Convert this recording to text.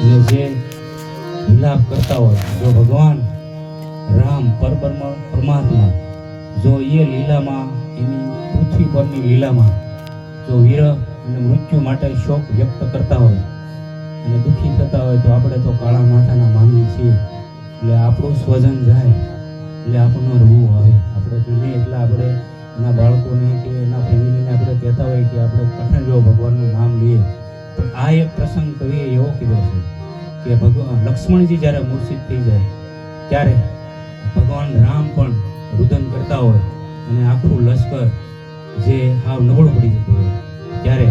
અને જે વિલાપ કરતા હોય, જો ભગવાન રામ પરમાત્મા જો એ લીલામાં, એની પૃથ્વી પરની લીલામાં જો વિરહ અને મૃત્યુ માટે શોક વ્યક્ત કરતા હોય અને દુઃખી થતા હોય, તો આપણે તો કાળા માથાના માનવી છીએ. એટલે આપણું સ્વજન જાય એટલે આપણને રવું આવે. આપણે ગમે એટલા આપણે એના બાળકોને કે એના ફેમિલીને આપણે કહેતા હોય કે આપણે કઠણ જો ભગવાનનું નામ લઈએ, પણ આ એક પ્રસંગ કવિએ એવો કીધો છે કે ભગવાન લક્ષ્મણજી જ્યારે મૂર્છિત થઈ જાય ત્યારે ભગવાન રામ પણ રુદન કરતા હોય અને આખું લશ્કર જે હાવ નબળું પડી જતું હોય ત્યારે